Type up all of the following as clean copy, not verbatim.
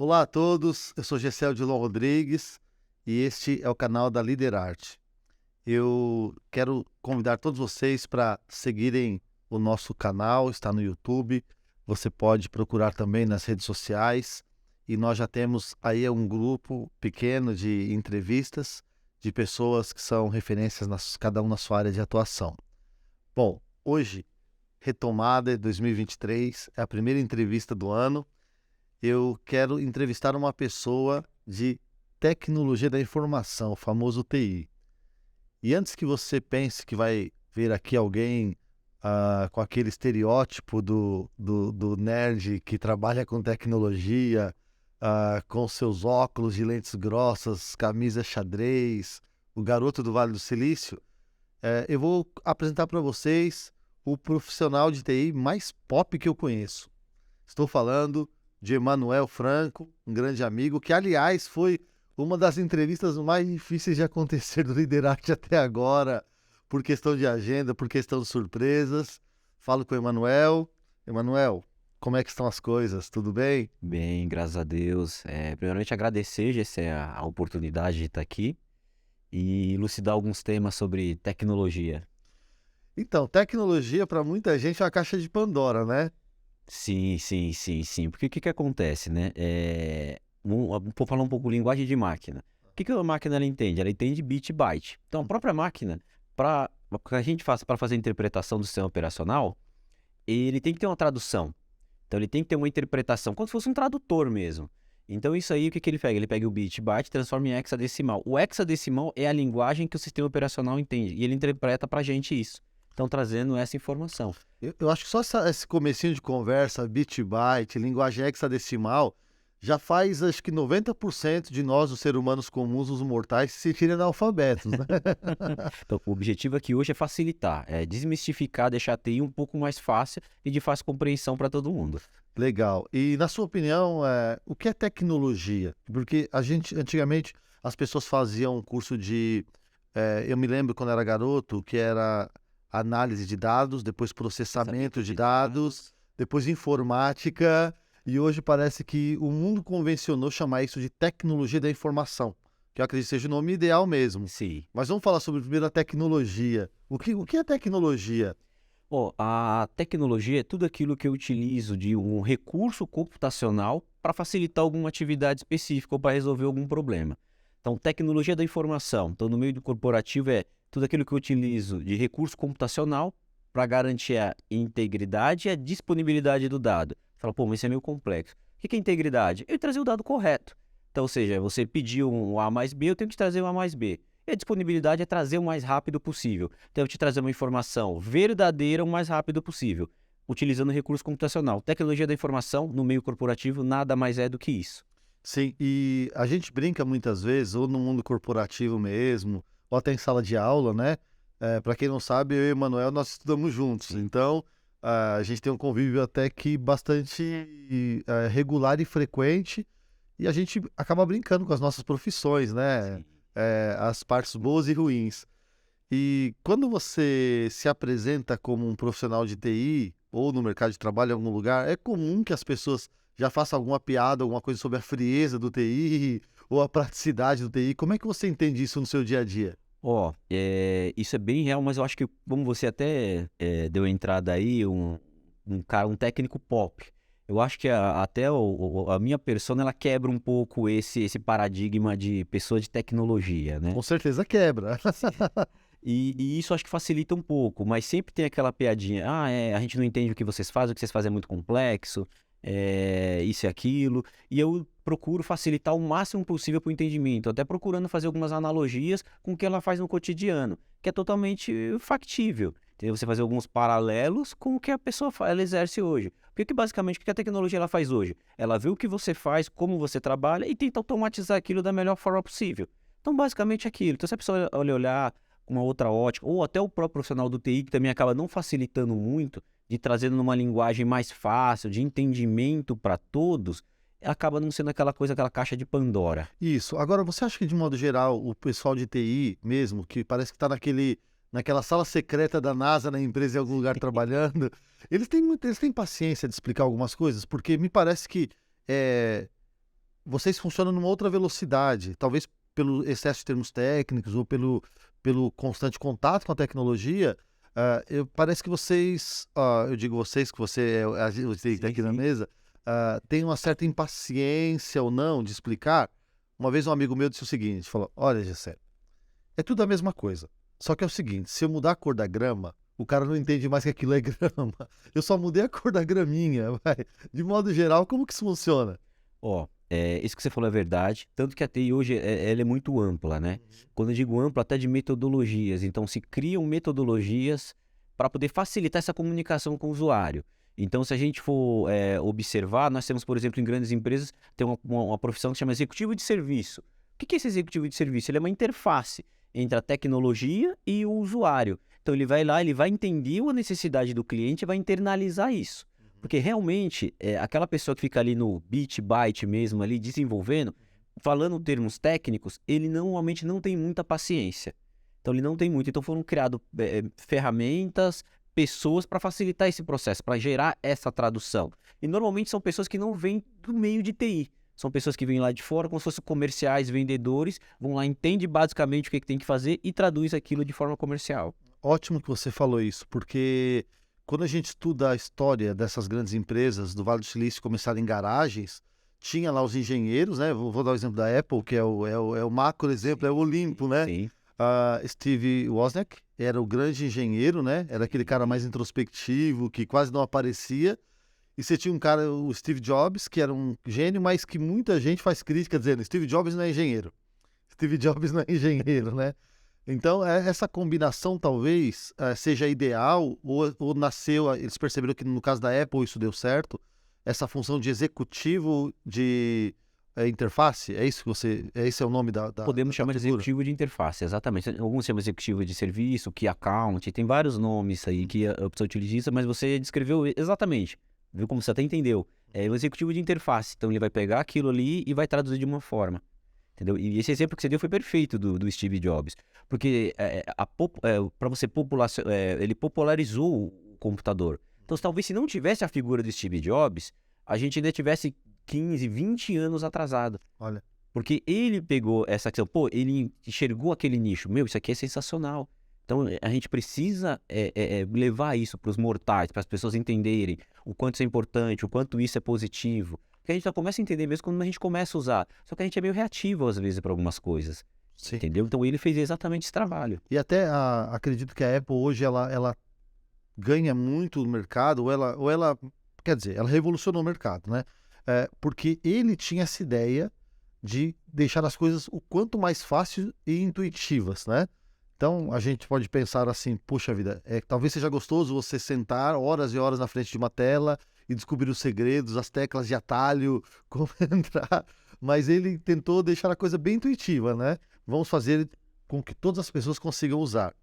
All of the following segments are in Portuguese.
Olá a todos, eu sou Gessel Dilon Rodrigues e este é o canal da Liderarte. Eu quero convidar todos vocês para seguirem o nosso canal, está no YouTube, você pode procurar também nas redes sociais e nós já temos aí um grupo pequeno de entrevistas de pessoas que são referências, cada um na sua área de atuação. Bom, hoje, retomada em 2023, é a primeira entrevista do ano. Eu quero entrevistar uma pessoa de tecnologia da informação, o famoso TI. E antes que você pense que vai ver aqui alguém com aquele estereótipo do nerd que trabalha com tecnologia, com seus óculos de lentes grossas, camisa xadrez, o garoto do Vale do Silício, eu vou apresentar para vocês o profissional de TI mais pop que eu conheço. Estou falando de Emanuel Franco, um grande amigo, que, aliás, foi uma das entrevistas mais difíceis de acontecer do Liderarte até agora, por questão de agenda, por questão de surpresas. Falo com o Emanuel. Emanuel, como é que estão as coisas? Tudo bem? Bem, graças a Deus. Primeiramente agradecer, Gessé, a oportunidade de estar aqui e elucidar alguns temas sobre tecnologia. Então, tecnologia para muita gente é uma caixa de Pandora, né? Sim, sim, sim, sim. Porque o que acontece, né? Vou falar um pouco linguagem de máquina. O que a máquina ela entende? Ela entende bit e byte. Então, a própria máquina, para a gente faça para fazer a interpretação do sistema operacional, ele tem que ter uma tradução. Então, ele tem que ter uma interpretação, como se fosse um tradutor mesmo. Então, isso aí, o que ele pega? Ele pega o bit e byte e transforma em hexadecimal. O hexadecimal é a linguagem que o sistema operacional entende, e ele interpreta para a gente isso. Então, trazendo essa informação. Eu acho que só esse comecinho de conversa, bit byte, linguagem hexadecimal, já faz, acho que 90% de nós, os seres humanos comuns, os mortais, se sentirem analfabetos, né? Então, o objetivo aqui hoje é facilitar, é desmistificar, deixar a TI um pouco mais fácil e de fácil compreensão para todo mundo. Legal. E, na sua opinião, o que é tecnologia? Porque antigamente, as pessoas faziam um curso de... eu me lembro quando era garoto, que era análise de dados, depois processamento de dados, depois informática, e hoje parece que o mundo convencionou chamar isso de tecnologia da informação, que eu acredito que seja o nome ideal mesmo. Sim. Mas vamos falar sobre primeiro a tecnologia. O que é tecnologia? A tecnologia é tudo aquilo que eu utilizo de um recurso computacional para facilitar alguma atividade específica ou para resolver algum problema. Então, tecnologia da informação. Então, no meio do corporativo é tudo aquilo que eu utilizo de recurso computacional para garantir a integridade e a disponibilidade do dado. Você fala, pô, mas isso é meio complexo. O que é integridade? Eu trazer o dado correto. Então, ou seja, você pediu um A mais B, eu tenho que trazer um A mais B. E a disponibilidade é trazer o mais rápido possível. Então, eu te trazer uma informação verdadeira o mais rápido possível, utilizando recurso computacional. Tecnologia da informação, no meio corporativo, nada mais é do que isso. Sim, e a gente brinca muitas vezes, ou no mundo corporativo mesmo, ou até em sala de aula, né? Para quem não sabe, eu e o Emanuel, nós estudamos juntos. Sim. Então, a gente tem um convívio até que bastante regular e frequente, e a gente acaba brincando com as nossas profissões, né? Sim. As partes boas e ruins. E quando você se apresenta como um profissional de TI, ou no mercado de trabalho em algum lugar, é comum que as pessoas já façam alguma piada, alguma coisa sobre a frieza do TI, ou a praticidade do TI. Como é que você entende isso no seu dia a dia? Isso é bem real, mas eu acho que, como você até deu entrada aí, um técnico pop. Eu acho que até a minha persona, ela quebra um pouco esse paradigma de pessoa de tecnologia, né? Com certeza quebra. E isso acho que facilita um pouco, mas sempre tem aquela piadinha, a gente não entende o que vocês fazem é muito complexo, isso e aquilo, e eu procuro facilitar o máximo possível para o entendimento, até procurando fazer algumas analogias com o que ela faz no cotidiano, que é totalmente factível. Entendeu? Você fazer alguns paralelos com o que a pessoa ela exerce hoje. Porque basicamente o que a tecnologia ela faz hoje? Ela vê o que você faz, como você trabalha e tenta automatizar aquilo da melhor forma possível. Então, basicamente aquilo. Então, se a pessoa olhar com uma outra ótica, ou até o próprio profissional do TI, que também acaba não facilitando muito, de trazendo numa linguagem mais fácil, de entendimento para todos, acaba não sendo aquela coisa, aquela caixa de Pandora. Isso. Agora, você acha que, de modo geral, o pessoal de TI mesmo, que parece que está naquela sala secreta da NASA na empresa em algum lugar trabalhando, eles têm paciência de explicar algumas coisas? Porque me parece que vocês funcionam numa outra velocidade, talvez pelo excesso de termos técnicos ou pelo constante contato com a tecnologia. Parece que vocês, eu digo vocês, que você é a gente tá Sim, aqui na sim. mesa, tem uma certa impaciência ou não de explicar. Uma vez um amigo meu disse o seguinte, falou, olha, Gessé, é tudo a mesma coisa, só que é o seguinte, se eu mudar a cor da grama, o cara não entende mais que aquilo é grama. Eu só mudei a cor da graminha, vai. De modo geral, como que isso funciona? Ó, isso que você falou é verdade, tanto que a TI hoje ela é muito ampla, né. Quando eu digo ampla, até de metodologias, então se criam metodologias para poder facilitar essa comunicação com o usuário. Então se a gente for, observar, nós temos, por exemplo, em grandes empresas, tem uma profissão que chama executivo de serviço. O que que é esse executivo de serviço? Ele é uma interface entre a tecnologia e o usuário. Então ele vai lá, ele vai entender a necessidade do cliente e vai internalizar isso. Porque realmente, aquela pessoa que fica ali no bit, byte mesmo, ali desenvolvendo, falando termos técnicos, ele normalmente não tem muita paciência. Então ele não tem muito. Então foram criadas ferramentas, pessoas para facilitar esse processo, para gerar essa tradução. E normalmente são pessoas que não vêm do meio de TI. São pessoas que vêm lá de fora, como se fossem comerciais, vendedores, vão lá, entende basicamente o que tem que fazer e traduz aquilo de forma comercial. Ótimo que você falou isso, porque quando a gente estuda a história dessas grandes empresas do Vale do Silício começaram em garagens, tinha lá os engenheiros, né? Vou dar o exemplo da Apple, que é o macro exemplo, é o Olimpo, né? Sim. Steve Wozniak era o grande engenheiro, né? Era aquele cara mais introspectivo, que quase não aparecia. E você tinha um cara, o Steve Jobs, que era um gênio, mas que muita gente faz crítica dizendo, Steve Jobs não é engenheiro. Steve Jobs não é engenheiro, né? Então, essa combinação talvez seja ideal, ou nasceu, eles perceberam que no caso da Apple isso deu certo, essa função de executivo de interface, é isso que esse é o nome Podemos da chamar de figura? executivo de interface, exatamente. Alguns chamam de executivo de serviço, Key Account, tem vários nomes aí que a pessoa utiliza, mas você descreveu exatamente. Viu como você até entendeu? É o executivo de interface. Então ele vai pegar aquilo ali e vai traduzir de uma forma. Entendeu? E esse exemplo que você deu foi perfeito do Steve Jobs. Porque para você ele popularizou o computador. Então talvez se não tivesse a figura do Steve Jobs, a gente ainda tivesse 15, 20 anos atrasado. Olha, Porque ele pegou essa questão, pô, ele enxergou aquele nicho. Meu, isso aqui é sensacional. Então a gente precisa levar isso para os mortais, para as pessoas entenderem o quanto isso é importante, o quanto isso é positivo. Porque a gente só começa a entender mesmo quando a gente começa a usar. Só que a gente é meio reativo às vezes para algumas coisas. sim. Entendeu? Então ele fez exatamente esse trabalho. E até acredito que a Apple hoje ela ganha muito no mercado, ou ela, quer dizer, ela revolucionou o mercado, né? Porque ele tinha essa ideia de deixar as coisas o quanto mais fáceis e intuitivas, né? Então a gente pode pensar assim, puxa vida, talvez seja gostoso você sentar horas e horas na frente de uma tela e descobrir os segredos, as teclas de atalho, como entrar, mas ele tentou deixar a coisa bem intuitiva, né? Vamos fazer com que todas as pessoas consigam usar.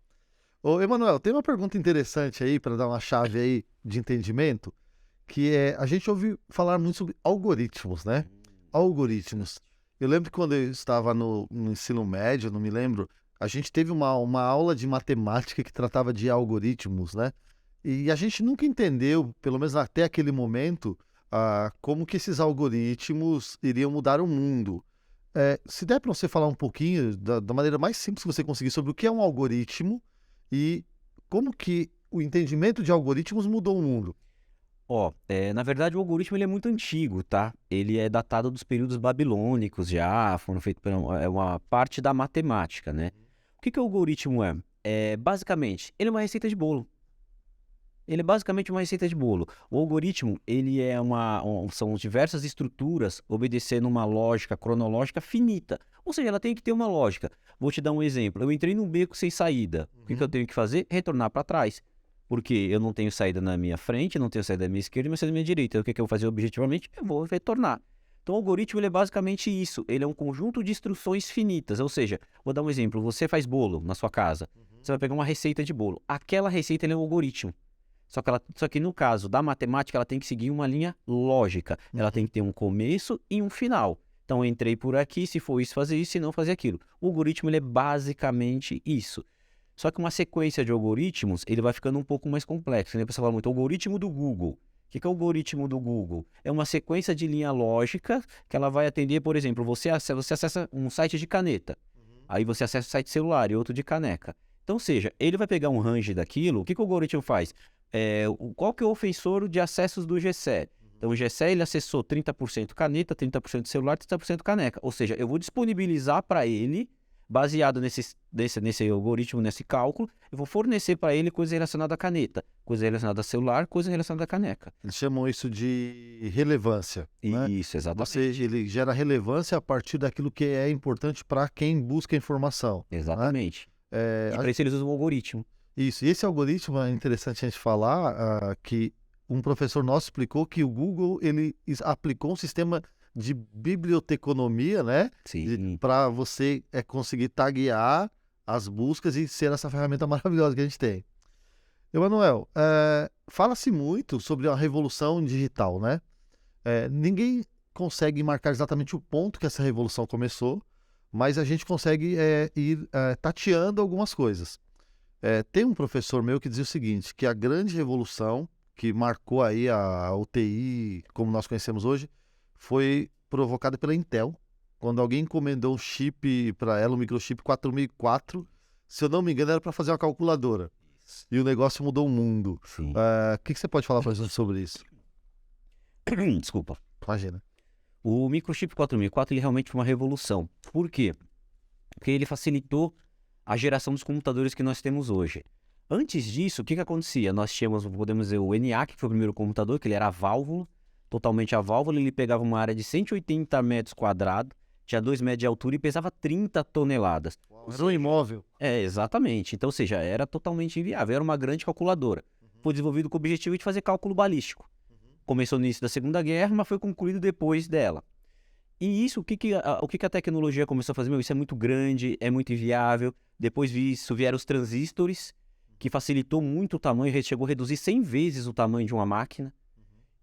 Ô, Emanuel, tem uma pergunta interessante aí para dar uma chave aí de entendimento, que a gente ouve falar muito sobre algoritmos, né? Algoritmos. Eu lembro que quando eu estava no ensino médio, não me lembro, a gente teve uma aula de matemática que tratava de algoritmos, né? E a gente nunca entendeu, pelo menos até aquele momento, como que esses algoritmos iriam mudar o mundo. Se der para você falar um pouquinho, da maneira mais simples que você conseguir, sobre o que é um algoritmo e como que o entendimento de algoritmos mudou o mundo. Ó, na verdade o algoritmo ele é muito antigo, tá? Ele é datado dos períodos babilônicos já, foram feitos é uma parte da matemática, né? O que que o algoritmo é? Basicamente, ele é uma receita de bolo. Ele é basicamente uma receita de bolo. O algoritmo, ele é são diversas estruturas obedecendo uma lógica cronológica finita. Ou seja, ela tem que ter uma lógica. Vou te dar um exemplo. Eu entrei num beco sem saída. O que que eu tenho que fazer? Retornar para trás. Porque eu não tenho saída na minha frente, não tenho saída da minha esquerda e não saída da minha direita. O que que eu vou fazer objetivamente? Eu vou retornar. Então, o algoritmo ele é basicamente isso. Ele é um conjunto de instruções finitas. Ou seja, vou dar um exemplo. Você faz bolo na sua casa. Você vai pegar uma receita de bolo. Aquela receita ele é um algoritmo. Só que no caso da matemática, ela tem que seguir uma linha lógica. Ela tem que ter um começo e um final. Então, eu entrei por aqui, se for isso, fazer isso, se não, fazer aquilo. O algoritmo ele é basicamente isso. Só que uma sequência de algoritmos, ele vai ficando um pouco mais complexo. Né? A pessoa fala muito, algoritmo do Google. que é o algoritmo do Google? É uma sequência de linha lógica que ela vai atender, por exemplo, você acessa um site de caneta, aí você acessa o site celular e outro de caneca. Então, ou seja, ele vai pegar um range daquilo, o que o algoritmo faz? Qual que é o ofensor de acessos do GCE? Então, o GCE ele acessou 30% caneta, 30% celular, 30% caneca. Ou seja, eu vou disponibilizar para ele, baseado nesse algoritmo, nesse cálculo, eu vou fornecer para ele coisa relacionada à caneta, coisa relacionada a celular, coisa relacionada à caneca. Eles chamam isso de relevância, né? Isso, exatamente. Ele gera relevância a partir daquilo que é importante para quem busca informação. Exatamente. Né? E para isso eles usam o algoritmo. Isso. E esse algoritmo é interessante a gente falar que um professor nosso explicou que o Google ele aplicou um sistema de biblioteconomia, né? Sim. Para você conseguir taguear as buscas e ser essa ferramenta maravilhosa que a gente tem. Emanuel, fala-se muito sobre a revolução digital, né? Ninguém consegue marcar exatamente o ponto que essa revolução começou, mas a gente consegue ir tateando algumas coisas. Tem um professor meu que dizia o seguinte, que a grande revolução que marcou aí a UTI, como nós conhecemos hoje, foi provocada pela Intel, quando alguém encomendou um chip para ela, um microchip 4004, se eu não me engano era para fazer uma calculadora. E o negócio mudou o mundo. O que você pode falar para a gente sobre isso? Desculpa. Imagina. O microchip 4004 ele realmente foi uma revolução. Por quê? Porque ele facilitou a geração dos computadores que nós temos hoje. Antes disso, o que acontecia? Nós tínhamos, podemos dizer, o ENIAC, que foi o primeiro computador, que ele era a válvula, totalmente a válvula, ele pegava uma área de 180 metros quadrados, tinha 2 metros de altura e pesava 30 toneladas. Era um imóvel. Exatamente. Então, ou seja, era totalmente inviável, era uma grande calculadora. Foi desenvolvido com o objetivo de fazer cálculo balístico. Começou no início da Segunda Guerra, mas foi concluído depois dela. E isso, o que a tecnologia começou a fazer? Isso é muito grande, é muito inviável. Depois disso vieram os transistores, que facilitou muito o tamanho, chegou a reduzir 100 vezes o tamanho de uma máquina.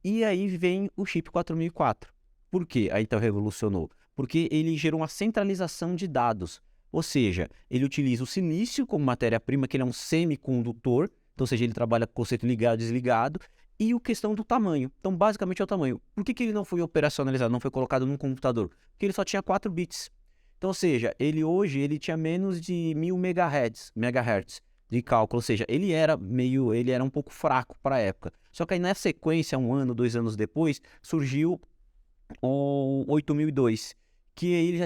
E aí vem o chip 4004. Por quê? A Intel revolucionou. Porque ele gerou uma centralização de dados. Ou seja, ele utiliza o silício como matéria-prima, que ele é um semicondutor. Então, ou seja, ele trabalha com o conceito ligado e desligado. E a questão do tamanho. Então, basicamente é o tamanho. Por que ele não foi operacionalizado, não foi colocado num computador? Porque ele só tinha 4 bits. Então, ou seja, ele tinha menos de 1000 MHz de cálculo. Ou seja, ele era um pouco fraco para a época. Só que aí na sequência, 1 ano, 2 anos depois, surgiu o 8002, que aí ele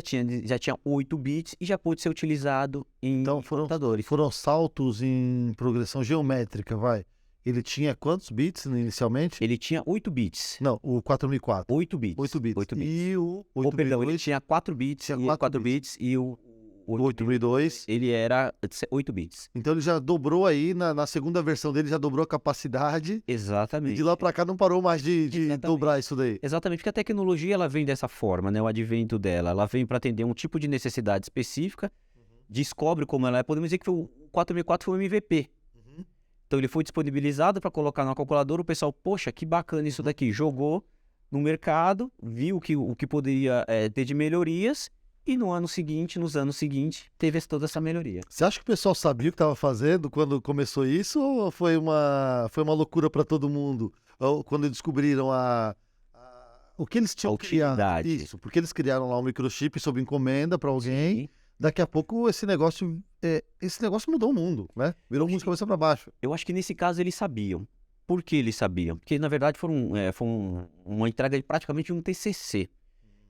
já tinha 8 bits e já pôde ser utilizado em computadores. Foram saltos em progressão geométrica, vai. Ele tinha quantos bits inicialmente? Ele tinha 8 bits. Não, o 4004. 8 bits. 8 bits. 8 bits. E o 8002? Perdão, ele tinha 4 bits. Tinha 4 bits e o 8002. Ele era 8 bits. Então ele já dobrou aí, na segunda versão dele, já dobrou a capacidade. Exatamente. E de lá para cá não parou mais de dobrar isso daí. Exatamente, porque a tecnologia ela vem dessa forma, né? O advento dela. Ela vem para atender um tipo de necessidade específica, descobre como ela é. Podemos dizer que o 4004 foi um MVP. Então ele foi disponibilizado para colocar na calculadora, o pessoal, poxa, que bacana isso daqui. Jogou no mercado, viu o que poderia ter de melhorias e nos anos seguintes, teve toda essa melhoria. Você acha que o pessoal sabia o que estava fazendo quando começou isso ou foi uma loucura para todo mundo? Ou quando descobriram o que eles tinham criado? Isso, porque eles criaram lá um microchip sob encomenda para alguém. Sim. Daqui a pouco esse negócio mudou o mundo, né? Virou mundo de cabeça para baixo. Eu acho que nesse caso eles sabiam. Por que eles sabiam? Porque na verdade foi uma entrega de praticamente um TCC.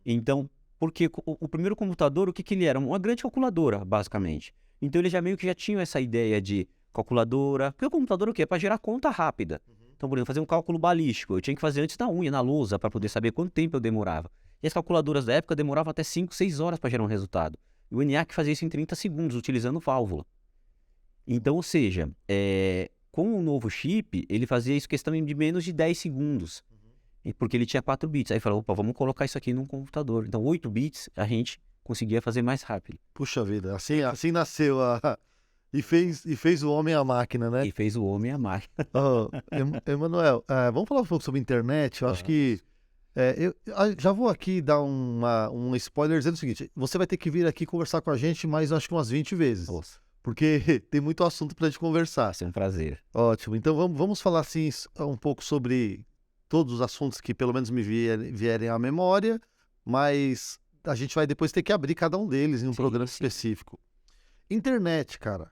Então, porque o primeiro computador, o que ele era? Uma grande calculadora, basicamente. Então eles meio que já tinham essa ideia de calculadora. Porque o computador o quê? É para gerar conta rápida. Então, por exemplo, fazer um cálculo balístico. Eu tinha que fazer antes na unha, na lousa, para poder saber quanto tempo eu demorava. E as calculadoras da época demoravam até 5, 6 horas para gerar um resultado. E o ENIAC fazia isso em 30 segundos, utilizando válvula. Então, ou seja, com o novo chip, ele fazia isso questão de menos de 10 segundos. Porque ele tinha 4 bits. Aí falou, opa, vamos colocar isso aqui num computador. Então, 8 bits, a gente conseguia fazer mais rápido. Puxa vida, assim nasceu e fez o homem a máquina, né? E fez o homem a máquina. Emanuel, vamos falar um pouco sobre internet? Eu acho que... eu já vou aqui dar um spoiler dizendo o seguinte, você vai ter que vir aqui conversar com a gente mais acho que umas 20 vezes. Nossa. Porque tem muito assunto pra gente conversar. Vai ser um prazer. Ótimo, então vamos falar assim um pouco sobre todos os assuntos que pelo menos me vierem à memória, mas a gente vai depois ter que abrir cada um deles em um programa específico. Internet, cara.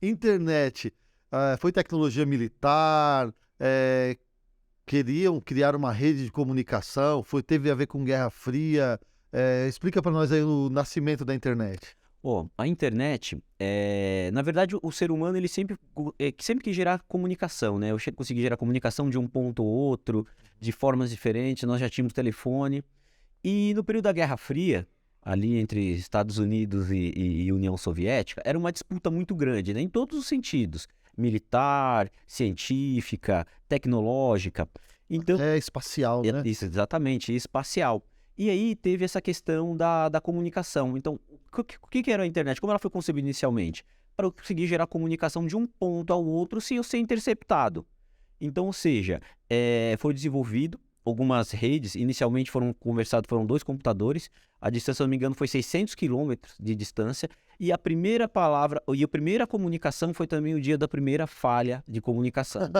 Internet. Foi tecnologia militar, queriam criar uma rede de comunicação, teve a ver com Guerra Fria. Explica para nós aí o nascimento da internet. A internet, na verdade, o ser humano ele sempre quis gerar comunicação, né? Eu consegui gerar comunicação de um ponto ou outro, de formas diferentes, nós já tínhamos telefone. E no período da Guerra Fria, ali entre Estados Unidos e União Soviética, era uma disputa muito grande, né? Em todos os sentidos, militar, científica, tecnológica. Então, espacial, né? Isso, exatamente, espacial. E aí teve essa questão da comunicação. Então, o que era a internet? Como ela foi concebida inicialmente? Para eu conseguir gerar comunicação de um ponto ao outro sem eu ser interceptado. Então, ou seja, foi desenvolvido algumas redes. Inicialmente foram 2 computadores. A distância, se não me engano, foi 600 quilômetros de distância. E a primeira comunicação foi também o dia da primeira falha de comunicação.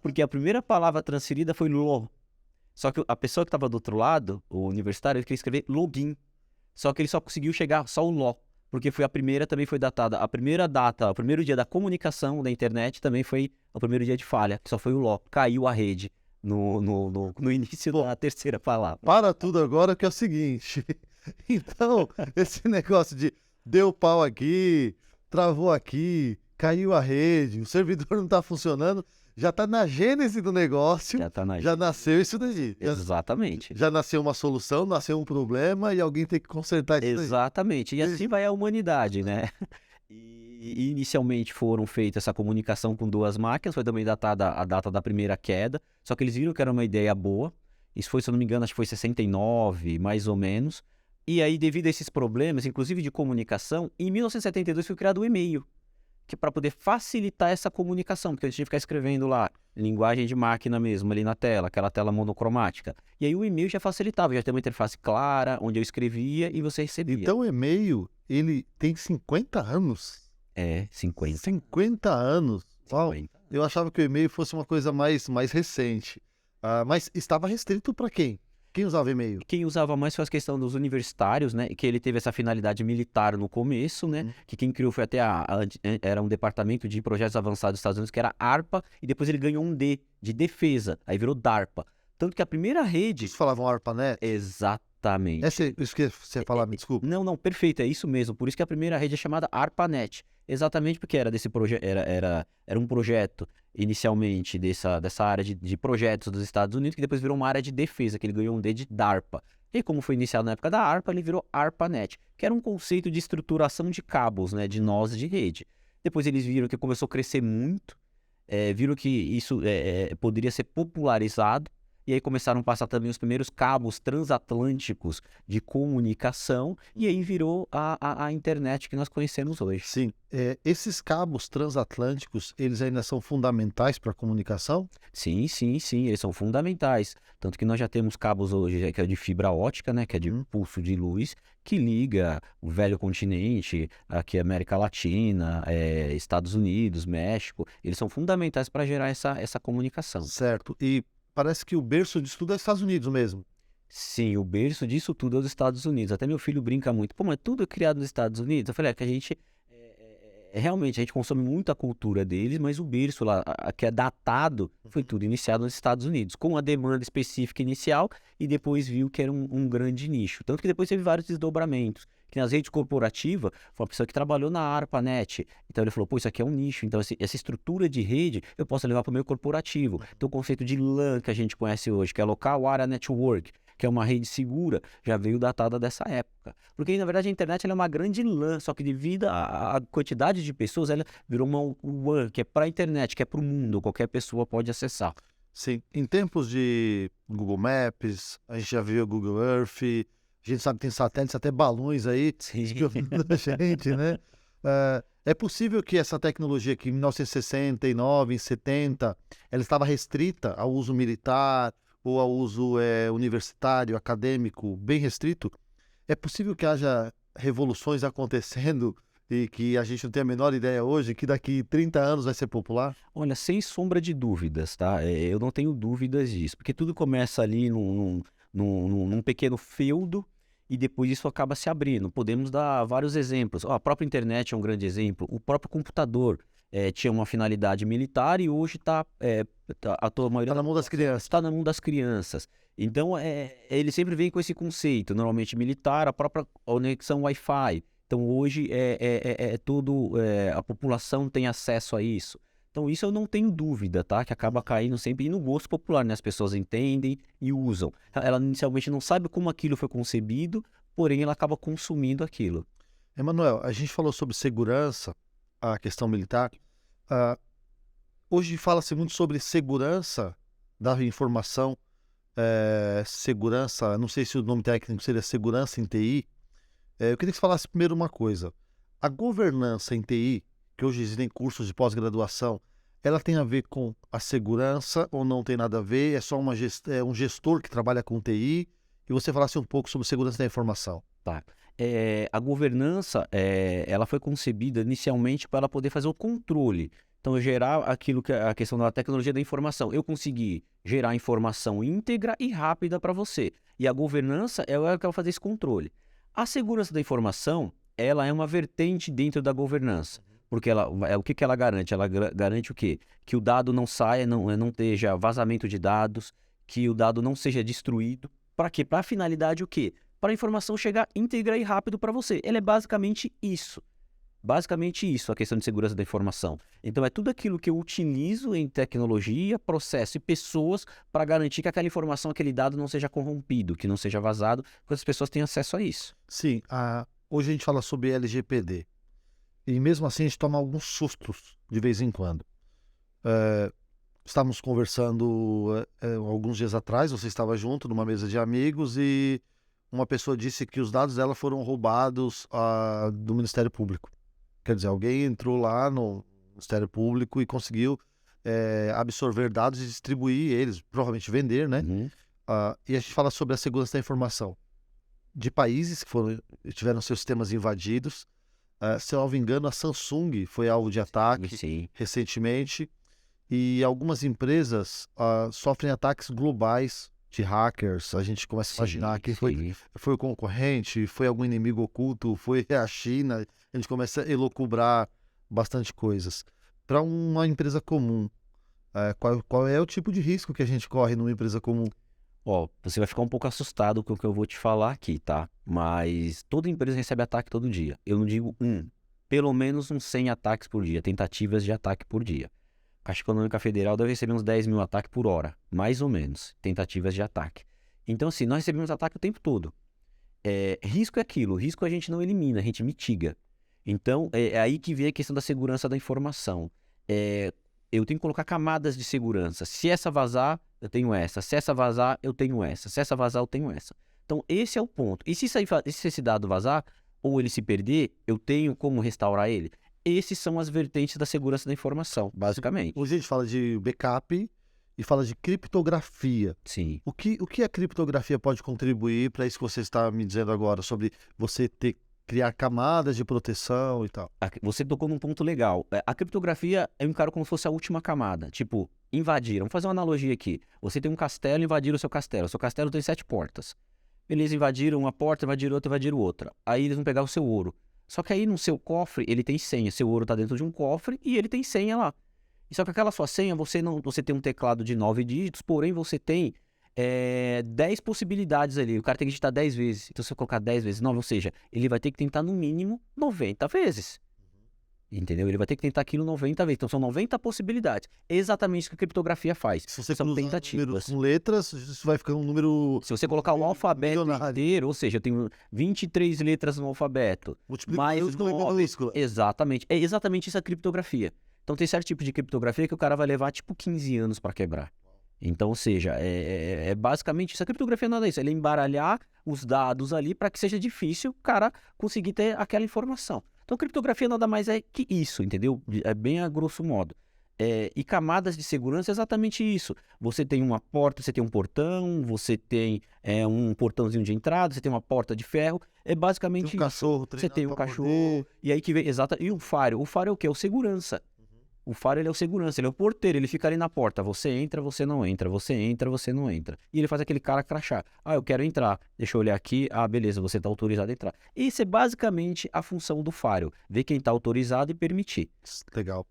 Porque a primeira palavra transferida foi LO. Só que a pessoa que estava do outro lado, o universitário, ele queria escrever login. Só que ele só conseguiu chegar só o LO. Porque também foi datada. A primeira data, o primeiro dia da comunicação da internet também foi o primeiro dia de falha, que só foi o LO. Caiu a rede no início da terceira palavra. Para tudo agora, que é o seguinte. Então, esse negócio de deu pau aqui, travou aqui, caiu a rede, o servidor não está funcionando, já está na gênese do negócio, já nasceu isso daí. Exatamente. Já nasceu uma solução, nasceu um problema e alguém tem que consertar isso daí. Exatamente. E assim vai a humanidade, né? E inicialmente foram feitas essa comunicação com 2 máquinas, foi também datada a data da primeira queda, só que eles viram que era uma ideia boa. Isso foi, se eu não me engano, acho que foi 69, mais ou menos. E aí, devido a esses problemas, inclusive de comunicação, em 1972 foi criado o e-mail, que para poder facilitar essa comunicação, porque a gente tinha que ficar escrevendo lá, linguagem de máquina mesmo, ali na tela, aquela tela monocromática. E aí o e-mail já facilitava, já tem uma interface clara, onde eu escrevia e você recebia. Então o e-mail, ele tem 50 anos? 50. 50 anos? 50. Eu achava que o e-mail fosse uma coisa mais recente. Mas estava restrito para quem? Quem usava e-mail? Quem usava mais foi a questão dos universitários, né? Que ele teve essa finalidade militar no começo, né? Que quem criou foi até era um departamento de projetos avançados dos Estados Unidos, que era ARPA, e depois ele ganhou um D, de defesa, aí virou DARPA. Tanto que a primeira rede... Eles falavam ARPANET? Exatamente. Isso que você falava, me desculpa. Não, perfeito, é isso mesmo. Por isso que a primeira rede é chamada ARPANET. Exatamente porque era desse projeto, era um projeto inicialmente dessa área de projetos dos Estados Unidos, que depois virou uma área de defesa, que ele ganhou um D de DARPA. E como foi iniciado na época da ARPA, ele virou ARPANET, que era um conceito de estruturação de cabos, né, de nós de rede. Depois eles viram que começou a crescer muito, viram que isso poderia ser popularizado, e aí começaram a passar também os primeiros cabos transatlânticos de comunicação, e aí virou a internet que nós conhecemos hoje. Sim. Esses cabos transatlânticos, eles ainda são fundamentais para a comunicação? Sim, eles são fundamentais. Tanto que nós já temos cabos hoje, que é de fibra ótica, né, que é de pulso de luz, que liga o velho continente, aqui América Latina, Estados Unidos, México. Eles são fundamentais para gerar essa comunicação. Certo. E parece que o berço disso tudo é Estados Unidos mesmo. Sim, o berço disso tudo é os Estados Unidos. Até meu filho brinca muito. Pô, mas tudo é criado nos Estados Unidos? Eu falei, que a gente... realmente, a gente consome muito a cultura deles, mas o berço lá, que é datado, foi tudo iniciado nos Estados Unidos, com a demanda específica inicial, e depois viu que era um grande nicho. Tanto que depois teve vários desdobramentos. Que nas redes corporativas, foi uma pessoa que trabalhou na ARPANET. Então ele falou, pô, isso aqui é um nicho. Então essa estrutura de rede eu posso levar para o meu corporativo. Então o conceito de LAN que a gente conhece hoje, que é Local Area Network, que é uma rede segura, já veio datada dessa época. Porque, na verdade, a internet ela é uma grande LAN, só que devido à quantidade de pessoas, ela virou uma WAN, que é para a internet, que é para o mundo, qualquer pessoa pode acessar. Sim. Em tempos de Google Maps, a gente já viu o Google Earth, a gente sabe que tem satélites, até balões aí, espiando a gente, né? É possível que essa tecnologia que em 1969, em 70, ela estava restrita ao uso militar ou ao uso universitário, acadêmico, bem restrito? É possível que haja revoluções acontecendo e que a gente não tem a menor ideia hoje, que daqui 30 anos vai ser popular? Olha, sem sombra de dúvidas, tá? Eu não tenho dúvidas disso, porque tudo começa ali num pequeno feudo e depois isso acaba se abrindo. Podemos dar vários exemplos. Ó, a própria internet é um grande exemplo. O próprio computador tinha uma finalidade militar e hoje a tua maioria Está na mão das crianças. está na mão das crianças. Então, ele sempre vem com esse conceito, normalmente militar, a própria conexão Wi-Fi. Então, hoje a população tem acesso a isso. Então, isso eu não tenho dúvida, tá? Que acaba caindo sempre no gosto popular, né? As pessoas entendem e usam. Ela inicialmente não sabe como aquilo foi concebido, porém ela acaba consumindo aquilo. Emanuel, a gente falou sobre segurança, a questão militar. Ah, hoje fala-se muito sobre segurança da informação, segurança, não sei se o nome técnico seria segurança em TI. Eu queria que você falasse primeiro uma coisa. A governança em TI, que hoje existem cursos de pós-graduação, ela tem a ver com a segurança ou não tem nada a ver? É só um gestor que trabalha com TI? E você falasse um pouco sobre segurança da informação. Tá. A governança, ela foi concebida inicialmente para ela poder fazer o controle. Então, gerar aquilo que é a questão da tecnologia da informação. Eu consegui gerar informação íntegra e rápida para você. E a governança é o que vai fazer esse controle. A segurança da informação, ela é uma vertente dentro da governança. Porque o que ela garante? Ela garante o quê? Que o dado não saia, não esteja vazamento de dados, que o dado não seja destruído. Para quê? Para a finalidade o quê? Para a informação chegar íntegra e rápido para você. Ela é basicamente isso. Basicamente isso, a questão de segurança da informação. Então, é tudo aquilo que eu utilizo em tecnologia, processo e pessoas para garantir que aquela informação, aquele dado não seja corrompido, que não seja vazado, porque as pessoas têm acesso a isso. Sim, hoje a gente fala sobre LGPD. E mesmo assim a gente toma alguns sustos de vez em quando. Estávamos conversando alguns dias atrás, você estava junto numa mesa de amigos e uma pessoa disse que os dados dela foram roubados do Ministério Público. Quer dizer, alguém entrou lá no Ministério Público e conseguiu absorver dados e distribuir eles, provavelmente vender, né? Uhum. E a gente fala sobre a segurança da informação de países que tiveram seus sistemas invadidos. Se eu não me engano, a Samsung foi alvo de ataque Sim. recentemente e algumas empresas sofrem ataques globais de hackers. A gente começa a imaginar que foi o concorrente, foi algum inimigo oculto, foi a China. A gente começa a elocubrar bastante coisas. Para uma empresa comum, qual é o tipo de risco que a gente corre numa empresa comum? Ó, você vai ficar um pouco assustado com o que eu vou te falar aqui, tá? Mas toda empresa recebe ataque todo dia. Eu não digo pelo menos uns 100 ataques por dia, tentativas de ataque por dia. A Caixa Econômica Federal deve receber uns 10 mil ataques por hora, mais ou menos, tentativas de ataque. Então, assim, nós recebemos ataque o tempo todo. Risco é aquilo, risco a gente não elimina, a gente mitiga. Então, é aí que vem a questão da segurança da informação. Eu tenho que colocar camadas de segurança. Se essa vazar, eu tenho essa. Se essa vazar, eu tenho essa. Se essa vazar, eu tenho essa. Então, esse é o ponto. E se esse dado vazar, ou ele se perder, eu tenho como restaurar ele? Essas são as vertentes da segurança da informação, basicamente. Hoje a gente fala de backup e fala de criptografia. Sim. O que a criptografia pode contribuir para isso que você está me dizendo agora, sobre você criar camadas de proteção e tal? Você tocou num ponto legal. A criptografia eu encaro como se fosse a última camada. Tipo, invadiram. Vamos fazer uma analogia aqui. Você tem um castelo e invadiram o seu castelo. O seu castelo tem 7 portas. Eles invadiram uma porta, invadiram outra, invadiram outra. Aí eles vão pegar o seu ouro. Só que aí no seu cofre, ele tem senha. Seu ouro está dentro de um cofre e ele tem senha lá. E só que aquela sua senha, você tem um teclado de 9 dígitos, porém você tem 10 possibilidades ali. O cara tem que digitar 10 vezes. Então, se eu colocar 10 vezes 9, ou seja, ele vai ter que tentar no mínimo 90 vezes. Entendeu? Ele vai ter que tentar aquilo 90 vezes. Então, são 90 possibilidades. É exatamente isso que a criptografia faz. Se você são cruzar tentativas. números com letras, isso vai ficar um número... Se você colocar o alfabeto milionário. inteiro, ou seja, eu tenho 23 letras no alfabeto. Multiplica mais isso com minúscula. Exatamente. É exatamente isso a criptografia. Então, tem certo tipo de criptografia que o cara vai levar, tipo, 15 anos para quebrar. Então, ou seja, é basicamente isso. A criptografia nada é isso. É embaralhar os dados ali para que seja difícil o cara conseguir ter aquela informação. Então, criptografia nada mais é que isso, entendeu? É bem a grosso modo. E camadas de segurança é exatamente isso. Você tem uma porta, você tem um portão, você tem um portãozinho de entrada, você tem uma porta de ferro. É Tem basicamente um isso. cachorro Você treinado tem um pra cachorro, morder. e aí que vem, exata, e o Faro. O Faro é o quê? É o segurança. O Faro, ele é o segurança, ele é o porteiro, ele fica ali na porta. Você entra, você não entra, você entra, você não entra. E ele faz aquele cara crachá. Ah, eu quero entrar. Deixa eu olhar aqui. Ah, beleza, você está autorizado a entrar. Isso é basicamente a função do Faro. Ver quem está autorizado e permitir. Legal.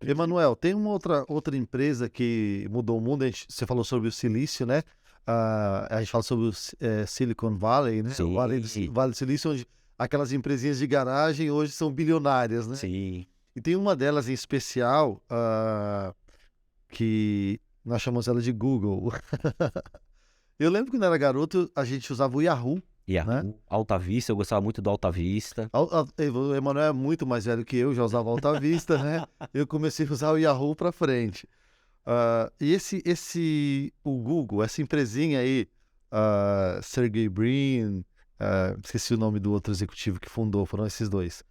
Emanuel, tem uma outra empresa que mudou o mundo. Você falou sobre o silício, né? A gente fala sobre o Silicon Valley, né? O Sim, Vale do Silício, onde aquelas empresinhas de garagem hoje são bilionárias, né? sim. E tem uma delas em especial, que nós chamamos ela de Google. Eu lembro que quando era garoto, a gente usava o Yahoo, E né? Alta Vista, eu gostava muito do Alta Vista. O Emanuel é muito mais velho que eu, já usava Alta Vista, né? Eu comecei a usar o Yahoo pra frente. E o Google, essa empresinha aí, Sergey Brin, esqueci o nome do outro executivo que fundou, foram esses dois.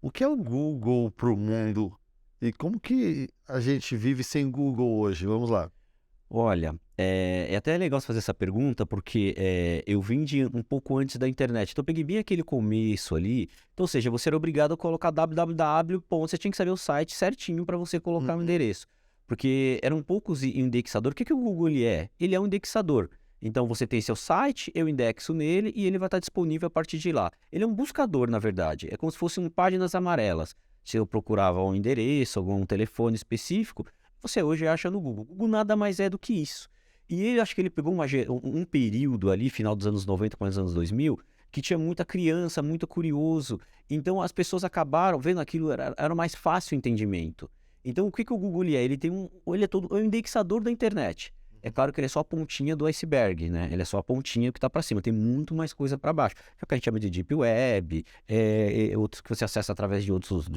O que é o Google pro mundo? E como que a gente vive sem Google hoje? Vamos lá. Olha, é até legal você fazer essa pergunta, porque eu vim de um pouco antes da internet. Então, eu peguei bem aquele começo ali. Então, ou seja, você era obrigado a colocar www. Você tinha que saber o site certinho para você colocar o endereço. Porque eram poucos indexadores. O que o Google ele é? Ele é um indexador. Então, você tem seu site, eu indexo nele e ele vai estar disponível a partir de lá. Ele é um buscador, na verdade. É como se fossem páginas amarelas. Se eu procurava um endereço, algum telefone específico, você hoje acha no Google. O Google nada mais é do que isso. E ele, acho que ele pegou um período ali, final dos anos 90 com os anos 2000, que tinha muita criança, muito curioso. Então as pessoas acabaram vendo aquilo, era mais fácil o entendimento. Então o que o Google ele é? Ele é um indexador da internet. É claro que ele é só a pontinha do iceberg, né? Ele é só a pontinha que está para cima. Tem muito mais coisa para baixo. É o que a gente chama de Deep Web, outros que você acessa através de outros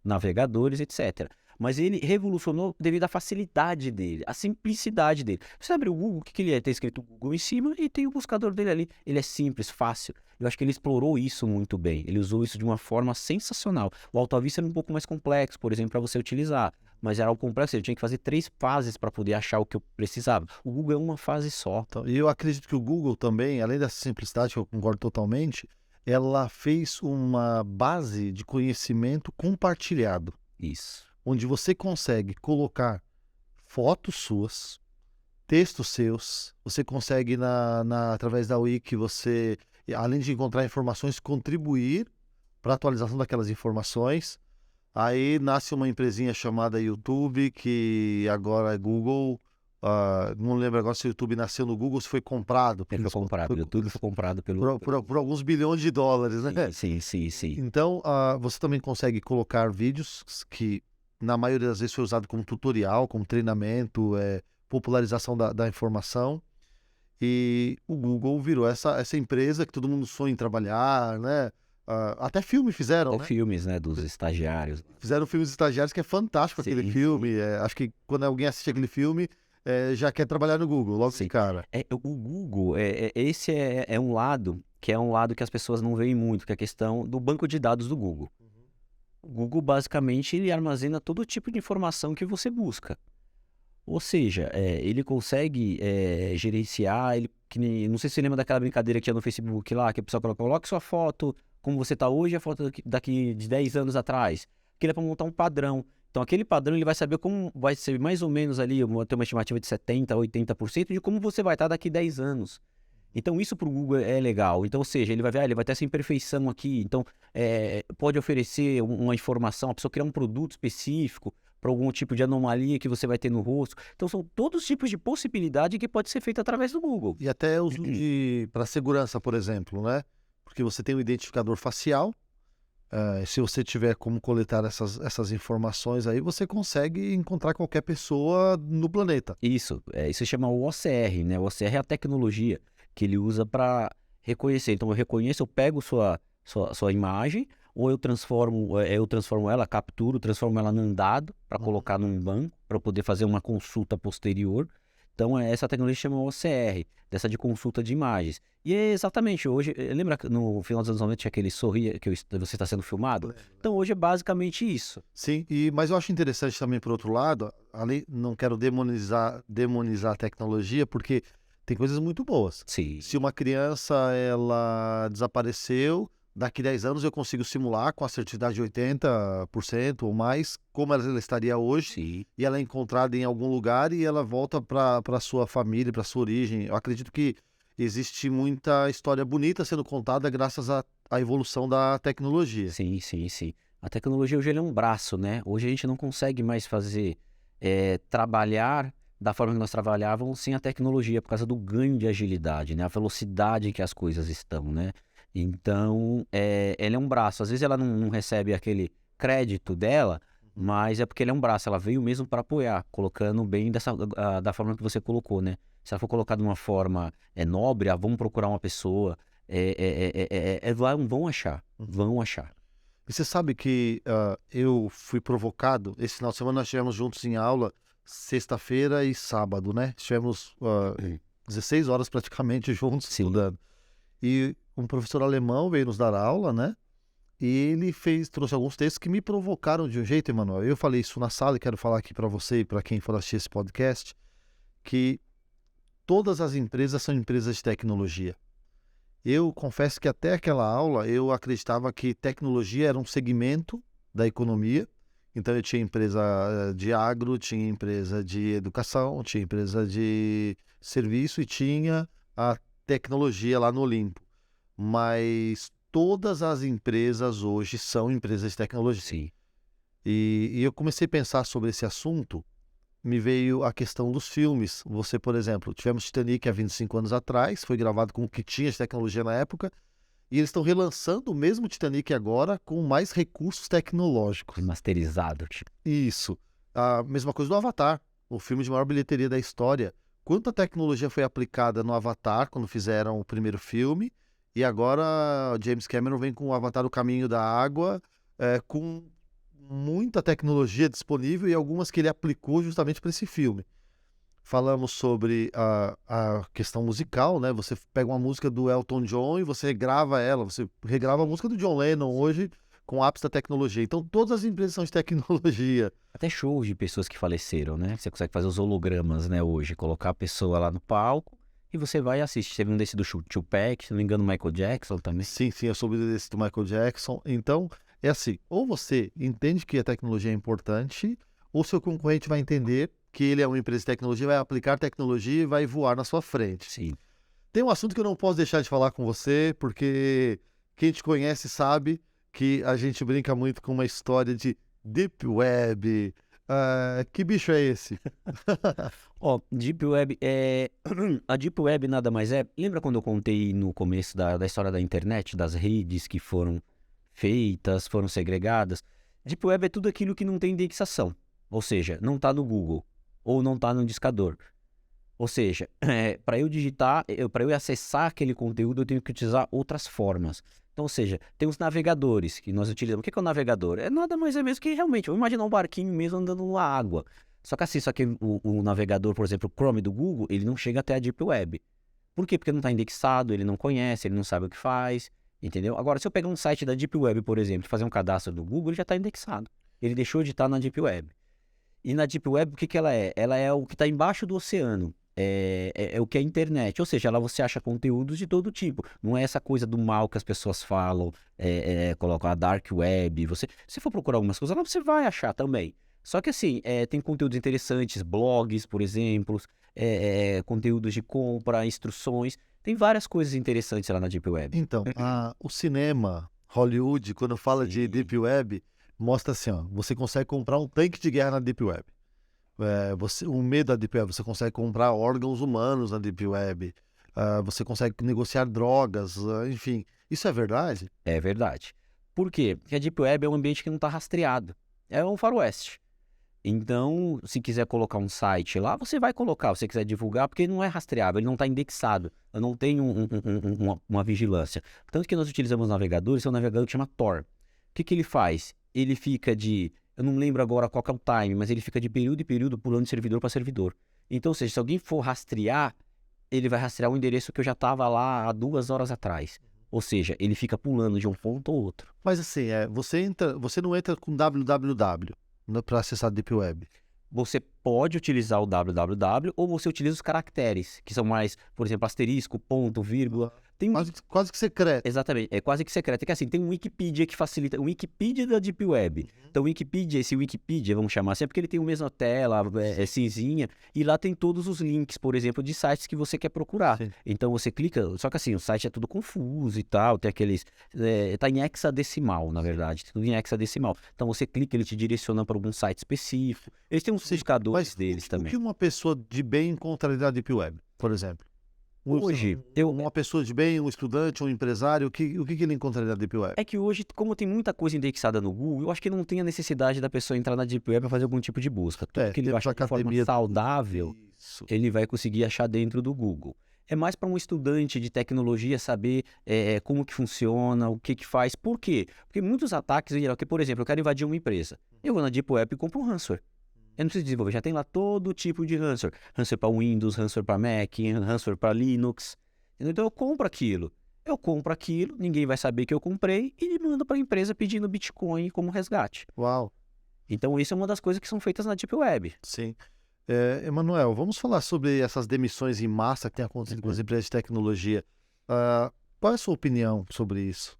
navegadores, etc. Mas ele revolucionou devido à facilidade dele, à simplicidade dele. Você abre o Google, o que ele é? Tem escrito Google em cima e tem o buscador dele ali. Ele é simples, fácil. Eu acho que ele explorou isso muito bem. Ele usou isso de uma forma sensacional. O Alta Vista era um pouco mais complexo, por exemplo, para você utilizar. Mas era algo complexo, eu tinha que fazer 3 fases para poder achar o que eu precisava. O Google é uma fase só. Então, e eu acredito que o Google também, além dessa simplicidade, que eu concordo totalmente, ela fez uma base de conhecimento compartilhado, Isso. onde você consegue colocar fotos suas, textos seus, você consegue, através da Wiki, você, além de encontrar informações, contribuir para a atualização daquelas informações. Aí nasce uma empresinha chamada YouTube, que agora é Google. Não lembro agora se o YouTube nasceu no Google ou se foi comprado. Ele foi comprado. O YouTube foi comprado pelo... Por alguns bilhões de dólares, né? Sim. Então, você também consegue colocar vídeos que, na maioria das vezes, foi usado como tutorial, como treinamento, popularização da informação. E o Google virou essa empresa que todo mundo sonha em trabalhar, né? Até filme fizeram, né? Filmes, né, dos estagiários. Fizeram filmes estagiários que é fantástico aquele filme. Acho que quando alguém assiste aquele filme, já quer trabalhar no Google, logo de cara. O Google, esse é um lado que as pessoas não veem muito, que é a questão do banco de dados do Google. O Google, basicamente, ele armazena todo tipo de informação que você busca. Ou seja, ele consegue gerenciar, não sei se você lembra daquela brincadeira que tinha no Facebook lá, que a pessoa coloca sua foto, como você está hoje, a foto daqui de 10 anos atrás. Que ele é para montar um padrão. Então, aquele padrão ele vai saber como vai ser mais ou menos ali, ter uma estimativa de 70%, 80% de como você vai estar daqui 10 anos. Então, isso para o Google é legal. Então, ou seja, ele vai ver, ele vai ter essa imperfeição aqui. Então, pode oferecer uma informação, a pessoa criar um produto específico para algum tipo de anomalia que você vai ter no rosto. Então, são todos os tipos de possibilidade que pode ser feita através do Google. E até uso para segurança, por exemplo, né? Porque você tem um identificador facial. Se você tiver como coletar essas informações aí, você consegue encontrar qualquer pessoa no planeta. Isso se chama o OCR, né? O OCR é a tecnologia que ele usa para reconhecer. Então, eu pego sua imagem, ou eu transformo ela, capturo, transformo ela num dado para colocar num banco, para poder fazer uma consulta posterior. Então, essa tecnologia chama OCR, dessa de consulta de imagens. E é exatamente, hoje, lembra que no final dos anos 90 tinha aquele sorria que você está sendo filmado? Então, hoje é basicamente isso. Sim, mas eu acho interessante também, por outro lado, não quero demonizar a tecnologia, porque tem coisas muito boas. Sim. Se uma criança ela desapareceu, daqui 10 anos eu consigo simular com assertividade de 80% ou mais como ela estaria hoje, Sim. e ela é encontrada em algum lugar e ela volta para sua família, para sua origem. Eu acredito que existe muita história bonita sendo contada graças à evolução da tecnologia. Sim, sim, sim. A tecnologia hoje ela é um braço, né? Hoje a gente não consegue mais fazer, trabalhar da forma que nós trabalhávamos sem a tecnologia, por causa do ganho de agilidade, né? A velocidade que as coisas estão, né? Então, ela é um braço. Às vezes ela não recebe aquele crédito dela, mas é porque ela é um braço. Ela veio mesmo para apoiar, colocando bem da forma que você colocou, né? Se ela for colocada de uma forma nobre, vamos procurar uma pessoa, vão achar, vão achar. E você sabe que eu fui provocado, esse final de semana nós estivemos juntos em aula, sexta-feira e sábado, né? Estivemos 16 horas praticamente juntos Sim. estudando. E um professor alemão veio nos dar aula, né? E ele trouxe alguns textos que me provocaram de um jeito, Emanuel. Eu falei isso na sala e quero falar aqui para você e para quem for assistir esse podcast, que todas as empresas são empresas de tecnologia. Eu confesso que até aquela aula eu acreditava que tecnologia era um segmento da economia. Então eu tinha empresa de agro, tinha empresa de educação, tinha empresa de serviço e tinha a tecnologia lá no Olimpo. Mas todas as empresas hoje são empresas de tecnologia. Sim. E eu comecei a pensar sobre esse assunto, me veio a questão dos filmes. Você, por exemplo, tivemos Titanic há 25 anos atrás, foi gravado com o que tinha de tecnologia na época, e eles estão relançando o mesmo Titanic agora com mais recursos tecnológicos. Remasterizado, tipo. Isso. A mesma coisa do Avatar, o filme de maior bilheteria da história. Quanta tecnologia foi aplicada no Avatar quando fizeram o primeiro filme, e agora James Cameron vem com o Avatar O Caminho da Água, com muita tecnologia disponível e algumas que ele aplicou justamente para esse filme. Falamos sobre a questão musical, né? Você pega uma música do Elton John e você regrava ela, você regrava a música do John Lennon hoje com o ápice da tecnologia. Então todas as empresas são de tecnologia. Até shows de pessoas que faleceram, né? Você consegue fazer os hologramas, né, hoje. Colocar a pessoa lá no palco e você vai e assiste. Teve um desse do Tupac, se não me engano, Michael Jackson também. Sim, eu soube desse do Michael Jackson. Então, é assim, ou você entende que a tecnologia é importante, ou seu concorrente vai entender que ele é uma empresa de tecnologia, vai aplicar tecnologia e vai voar na sua frente. Sim. Tem um assunto que eu não posso deixar de falar com você, porque quem te conhece sabe que a gente brinca muito com uma história de Deep Web. Que bicho é esse? Deep Web a Deep Web nada mais é. Lembra quando eu contei no começo da história da internet, das redes que foram feitas, foram segregadas? Deep Web é tudo aquilo que não tem indexação, ou seja, não está no Google ou não está no discador. Ou seja, para eu digitar, para eu acessar aquele conteúdo, eu tenho que utilizar outras formas. Então, ou seja, tem os navegadores que nós utilizamos. O que é um navegador? É nada mais é mesmo que realmente, vamos imaginar um barquinho mesmo andando na água. Só que o navegador, por exemplo, o Chrome do Google, ele não chega até a Deep Web. Por quê? Porque não está indexado, ele não conhece, ele não sabe o que faz, entendeu? Agora, se eu pegar um site da Deep Web, por exemplo, e fazer um cadastro do Google, ele já está indexado. Ele deixou de estar na Deep Web. E na Deep Web, o que ela é? Ela é o que está embaixo do oceano. É o que é a internet, ou seja, lá você acha conteúdos de todo tipo. Não é essa coisa do mal que as pessoas falam, colocam a dark web. Se for procurar algumas coisas lá, você vai achar também. Só que assim, tem conteúdos interessantes, blogs, por exemplo, conteúdos de compra, instruções. Tem várias coisas interessantes lá na Deep Web. Então, o cinema, Hollywood, quando fala de Deep Web, mostra assim, ó, você consegue comprar um tanque de guerra na Deep Web. O medo da Deep Web, você consegue comprar órgãos humanos na Deep Web, você consegue negociar drogas, enfim. Isso é verdade? É verdade. Por quê? Porque a Deep Web é um ambiente que não está rastreado. É um faroeste. Então, se quiser colocar um site lá, você vai colocar, se você quiser divulgar, porque ele não é rastreável, ele não está indexado. Eu não tenho uma vigilância. Tanto que nós utilizamos navegadores, é um navegador que chama Tor. O que ele faz? Ele fica eu não lembro agora qual que é o time, mas ele fica de período em período pulando de servidor para servidor. Então, ou seja, se alguém for rastrear, ele vai rastrear o endereço que eu já estava lá há 2 horas atrás. Ou seja, ele fica pulando de um ponto ao outro. Mas assim, você não entra com www para acessar a Deep Web. Você pode utilizar o www ou você utiliza os caracteres, que são mais, por exemplo, asterisco, ponto, vírgula. Tem um... Quase que secreto. Exatamente, é quase que secreto. É que assim, tem um Wikipedia que facilita, o Wikipedia da Deep Web. Então, esse Wikipedia, vamos chamar assim, é porque ele tem a mesma tela, é cinzinha, e lá tem todos os links, por exemplo, de sites que você quer procurar. Sim. Então, você clica, só que assim, o site é tudo confuso e tal, tem aqueles... tá em hexadecimal, na verdade, tudo em hexadecimal. Então, você clica, ele te direciona para algum site específico. Eles têm uns buscadores Mas deles o também. que uma pessoa de bem encontraria na Deep Web, por exemplo? Hoje, Uma pessoa de bem, um estudante, um empresário, o que ele encontraria na Deep Web? É que hoje, como tem muita coisa indexada no Google, eu acho que não tem a necessidade da pessoa entrar na Deep Web para fazer algum tipo de busca. Tudo que ele temos acha de forma academia. saudável, Isso. ele vai conseguir achar dentro do Google. É mais para um estudante de tecnologia saber como que funciona, o que que faz. Por quê? Porque muitos ataques, em geral, que, por exemplo, eu quero invadir uma empresa. Eu vou na Deep Web e compro um ransomware. Eu não preciso desenvolver, já tem lá todo tipo de ransomware. Ransomware para Windows, ransomware para Mac, ransomware para Linux. Então eu compro aquilo. Ninguém vai saber que eu comprei e mando para a empresa pedindo Bitcoin como resgate. Uau. Então isso é uma das coisas que são feitas na Deep Web. Sim. Emanuel, vamos falar sobre essas demissões em massa que tem acontecido com as empresas de tecnologia. Qual é a sua opinião sobre isso?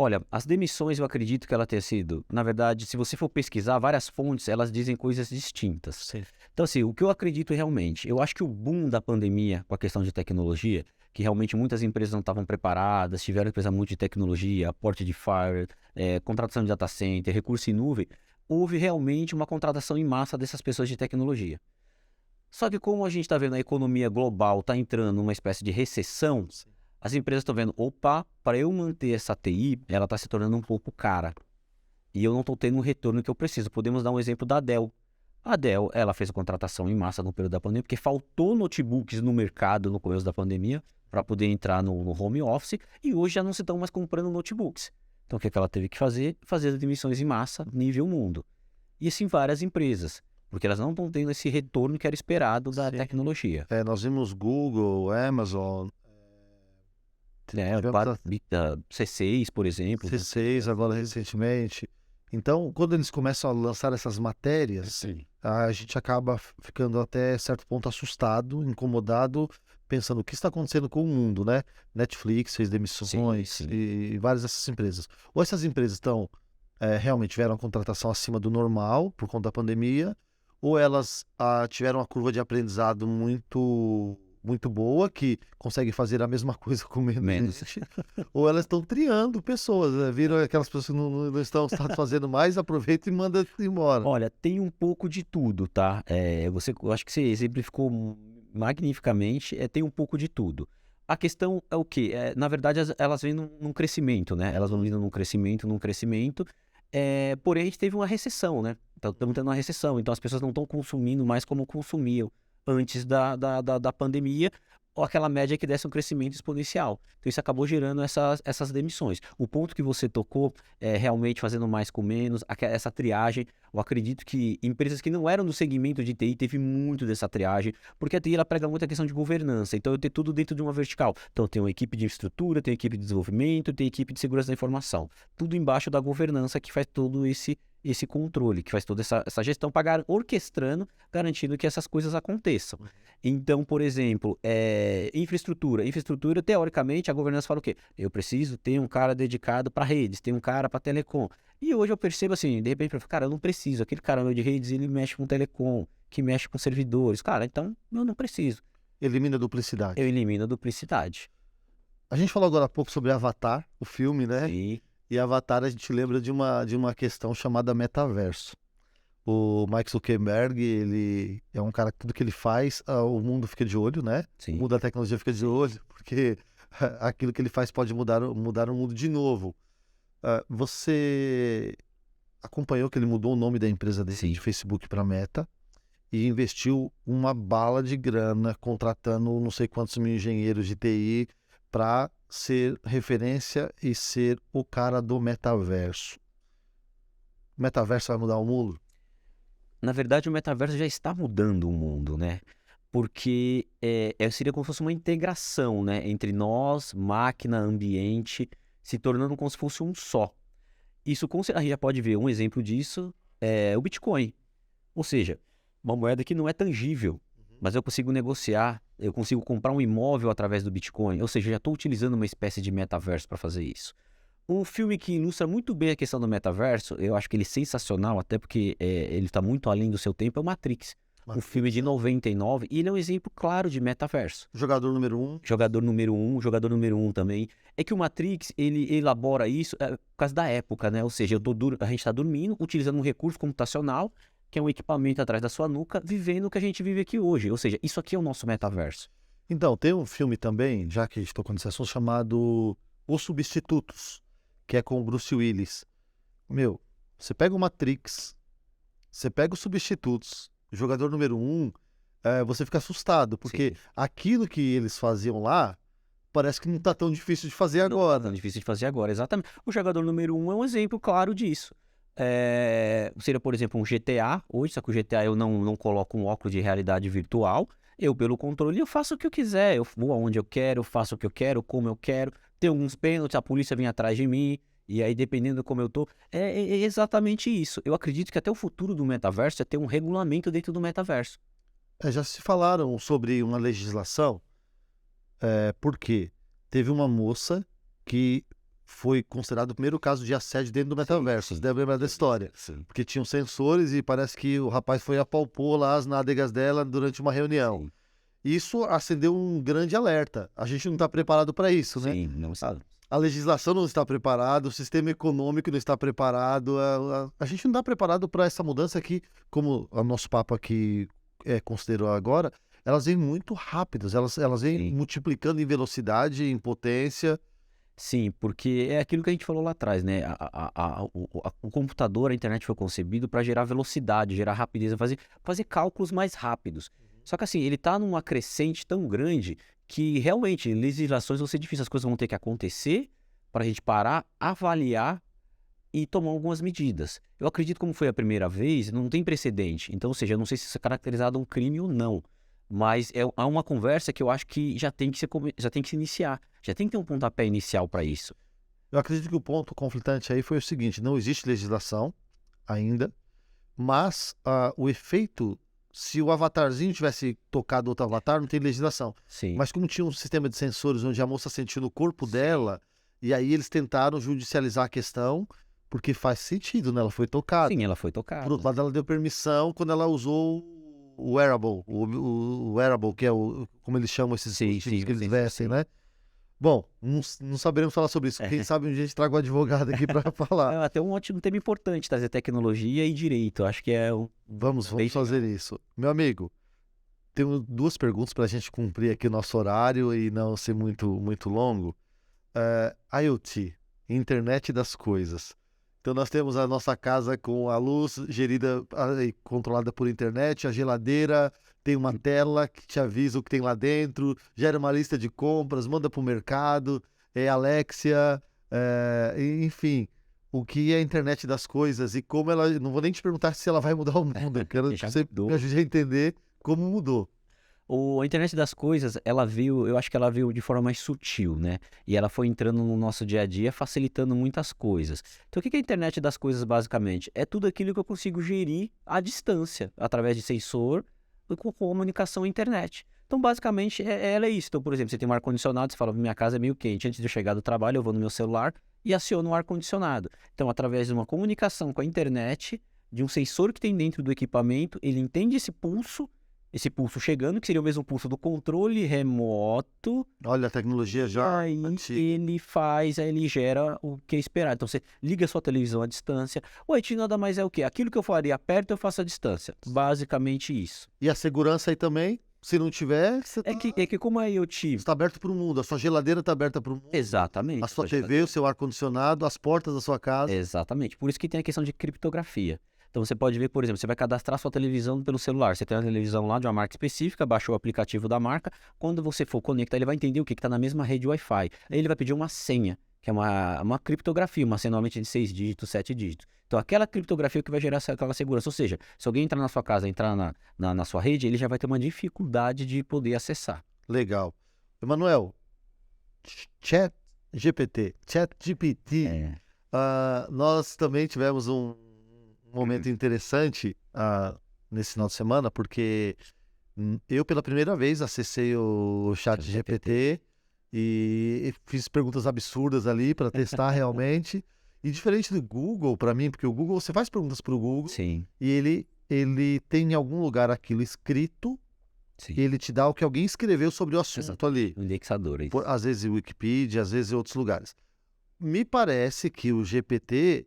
Olha, as demissões eu acredito que ela tenha sido, na verdade, se você for pesquisar várias fontes, elas dizem coisas distintas. Sim. Então assim, o que eu acredito realmente, eu acho que o boom da pandemia com a questão de tecnologia, que realmente muitas empresas não estavam preparadas, tiveram que precisar muito de tecnologia, aporte de firewall, contratação de data center, recurso em nuvem, houve realmente uma contratação em massa dessas pessoas de tecnologia. Só que como a gente está vendo a economia global está entrando numa espécie de recessão, Sim. as empresas estão vendo, opa, para eu manter essa TI, ela está se tornando um pouco cara. E eu não estou tendo o retorno que eu preciso. Podemos dar um exemplo da Dell. A Dell, ela fez a contratação em massa no período da pandemia, porque faltou notebooks no mercado no começo da pandemia para poder entrar no home office, e hoje já não se estão mais comprando notebooks. Então o que ela teve que fazer? Fazer as demissões em massa, nível mundo. E assim várias empresas, porque elas não estão tendo esse retorno que era esperado da Sim. tecnologia. Nós vimos Google, Amazon, C6, por exemplo. C6 agora recentemente. Então, quando eles começam a lançar essas matérias, Sim. a gente acaba ficando até certo ponto assustado, incomodado, pensando o que está acontecendo com o mundo, né? Netflix fez demissões Sim. e várias dessas empresas. Ou essas empresas estão realmente tiveram uma contratação acima do normal por conta da pandemia, ou elas tiveram uma curva de aprendizado muito boa, que consegue fazer a mesma coisa com menos gente, ou elas estão triando pessoas, né? Viram aquelas pessoas que não estão satisfazendo mais, aproveita e manda embora. Olha, tem um pouco de tudo, tá? Eu acho que você exemplificou magnificamente, tem um pouco de tudo. A questão é o quê? Na verdade, elas vêm num crescimento, né? Elas vão vindo num crescimento, porém a gente teve uma recessão, né? Estamos tendo uma recessão, então as pessoas não estão consumindo mais como consumiam antes da pandemia, ou aquela média que desse um crescimento exponencial. Então isso acabou gerando essas demissões. O ponto que você tocou é realmente fazendo mais com menos, essa triagem. Eu acredito que empresas que não eram do segmento de TI teve muito dessa triagem, porque a TI ela prega muito a questão de governança, então eu tenho tudo dentro de uma vertical. Então eu tenho uma equipe de infraestrutura, tenho equipe de desenvolvimento, tenho equipe de segurança da informação. Tudo embaixo da governança que faz todo esse controle, que faz toda essa gestão, orquestrando, garantindo que essas coisas aconteçam. Então, por exemplo, infraestrutura, teoricamente, a governança fala o quê? Eu preciso ter um cara dedicado para redes, ter um cara para telecom. E hoje eu percebo assim, de repente, cara, eu não preciso. Aquele cara meu de redes, ele mexe com telecom, que mexe com servidores. Cara, então eu não preciso. Elimina a duplicidade. Eu elimino a duplicidade. A gente falou agora há pouco sobre Avatar, o filme, né? Sim. E Avatar a gente lembra de uma questão chamada metaverso. O Mark Zuckerberg, ele é um cara que tudo que ele faz, o mundo fica de olho, né? Sim. O mundo da tecnologia fica de olho, porque aquilo que ele faz pode mudar o mundo de novo. Você acompanhou que ele mudou o nome da empresa dele, Sim. de Facebook para Meta, e investiu uma bala de grana contratando não sei quantos mil engenheiros de TI para ser referência e ser o cara do metaverso. O metaverso vai mudar o mundo? Na verdade, o metaverso já está mudando o mundo, né? Porque seria como se fosse uma integração, né? Entre nós, máquina, ambiente, se tornando como se fosse um só. Isso, a gente já pode ver um exemplo disso, o Bitcoin. Ou seja, uma moeda que não é tangível, mas eu consigo negociar, eu consigo comprar um imóvel através do Bitcoin, ou seja, eu já estou utilizando uma espécie de metaverso para fazer isso. Um filme que ilustra muito bem a questão do metaverso, eu acho que ele é sensacional, até porque ele está muito além do seu tempo, é o Matrix. Um filme de 99, e ele é um exemplo claro de metaverso. Jogador número 1. Jogador número um também. É que o Matrix, ele elabora isso por causa da época, né? Ou seja, a gente está dormindo, utilizando um recurso computacional, que é um equipamento atrás da sua nuca, vivendo o que a gente vive aqui hoje. Ou seja, isso aqui é o nosso metaverso. Então, tem um filme também, já que a gente tocou nesse assunto, chamado Os Substitutos, que é com o Bruce Willis. Meu, você pega o Matrix, você pega os Substitutos, jogador número 1, você fica assustado, porque aquilo que eles faziam lá, parece que não tá tão difícil de fazer agora. Não tá tão difícil de fazer agora, exatamente. O jogador número 1 é um exemplo claro disso. Seria, por exemplo, um GTA hoje, só que o GTA eu não coloco um óculos de realidade virtual. Eu, pelo controle, eu faço o que eu quiser. Eu vou aonde eu quero, faço o que eu quero, como eu quero. Tem alguns pênaltis, a polícia vem atrás de mim. E aí, dependendo de como eu tô, é exatamente isso. Eu acredito que até o futuro do metaverso é ter um regulamento dentro do metaverso. Já se falaram sobre uma legislação, porque teve uma moça que foi considerado o primeiro caso de assédio dentro do metaverso. Você deve lembrar da história. Sim. Porque tinham sensores e parece que o rapaz foi apalpou lá as nádegas dela durante uma reunião. Sim. Isso acendeu um grande alerta. A gente não está preparado para isso, né? Sim, não está. A legislação não está preparada, o sistema econômico não está preparado, a gente não está preparado para essa mudança que, como o nosso papo aqui considerou agora, elas vêm muito rápidas, elas vêm multiplicando em velocidade, em potência. Sim, porque é aquilo que a gente falou lá atrás, né? O computador, a internet foi concebido para gerar velocidade, gerar rapidez, fazer cálculos mais rápidos. Só que assim, ele está numa crescente tão grande que realmente, legislações vão ser difíceis, as coisas vão ter que acontecer para a gente parar, avaliar e tomar algumas medidas. Eu acredito, como foi a primeira vez, não tem precedente. Então, ou seja, eu não sei se isso é caracterizado um crime ou não. Mas há uma conversa que eu acho que já tem que se iniciar. Já tem que ter um pontapé inicial para isso. Eu acredito que o ponto conflitante aí foi o seguinte: não existe legislação ainda, mas o efeito, se o avatarzinho tivesse tocado outro avatar, não tem legislação. Sim. Mas como tinha um sistema de sensores onde a moça sentiu no corpo dela, e aí eles tentaram judicializar a questão, porque faz sentido, né? Ela foi tocada. Sim, ela foi tocada. Por outro lado, ela deu permissão quando ela usou o wearable, o wearable, que é como eles chamam esses dispositivos que eles vestem, né? Bom, não saberemos falar sobre isso. Quem sabe um dia a gente traga um advogado aqui para falar. É até um ótimo tema importante, trazer tecnologia e direito. Acho que é um... Vamos fazer isso. Meu amigo, tenho 2 perguntas para a gente cumprir aqui o nosso horário e não ser muito, muito longo. IoT, Internet das Coisas. Então nós temos a nossa casa com a luz gerida e controlada por internet, a geladeira tem uma tela que te avisa o que tem lá dentro, gera uma lista de compras, manda para o mercado, Alexia, enfim, o que é a internet das coisas e como ela... Não vou nem te perguntar se ela vai mudar o mundo, eu quero que você me ajude a entender como mudou. A internet das coisas, eu acho que ela veio de forma mais sutil, né? E ela foi entrando no nosso dia a dia, facilitando muitas coisas. Então, o que é a internet das coisas, basicamente? É tudo aquilo que eu consigo gerir à distância, através de sensor e com comunicação à internet. Então, basicamente, ela é isso. Então, por exemplo, você tem um ar-condicionado, você fala, minha casa é meio quente. Antes de eu chegar do trabalho, eu vou no meu celular e aciono o ar-condicionado. Então, através de uma comunicação com a internet, de um sensor que tem dentro do equipamento, ele entende esse pulso chegando, que seria o mesmo pulso do controle remoto. Olha, a tecnologia já... Aí ele gera o que é esperado. Então você liga a sua televisão à distância. O IoT nada mais é o quê? Aquilo que eu faria perto, eu faço à distância. Basicamente isso. E a segurança aí também, se não tiver... É que como a IoT... está aberto para o mundo, a sua geladeira está aberta para o mundo. Exatamente. A sua TV, o seu ar-condicionado, as portas da sua casa. Exatamente. Por isso que tem a questão de criptografia. Então você pode ver, por exemplo, você vai cadastrar sua televisão pelo celular. Você tem uma televisão lá de uma marca específica, baixou o aplicativo da marca. Quando você for conectar, ele vai entender o que está na mesma rede Wi-Fi. Aí ele vai pedir uma senha, que é uma criptografia, uma senha normalmente de 6 dígitos, 7 dígitos. Então aquela criptografia que vai gerar aquela segurança. Ou seja, se alguém entrar na sua casa, entrar na sua rede, ele já vai ter uma dificuldade de poder acessar. Legal. Emanuel, ChatGPT. Nós também tivemos um momento interessante nesse final de semana, porque eu pela primeira vez acessei o chat GPT e fiz perguntas absurdas ali para testar realmente. E diferente do Google, para mim, porque o Google, você faz perguntas para o Google Sim, e ele tem em algum lugar aquilo escrito sim. e ele te dá o que alguém escreveu sobre o assunto Exato. ali. O indexador, é isso. Às vezes em Wikipedia, às vezes em outros lugares. Me parece que o GPT,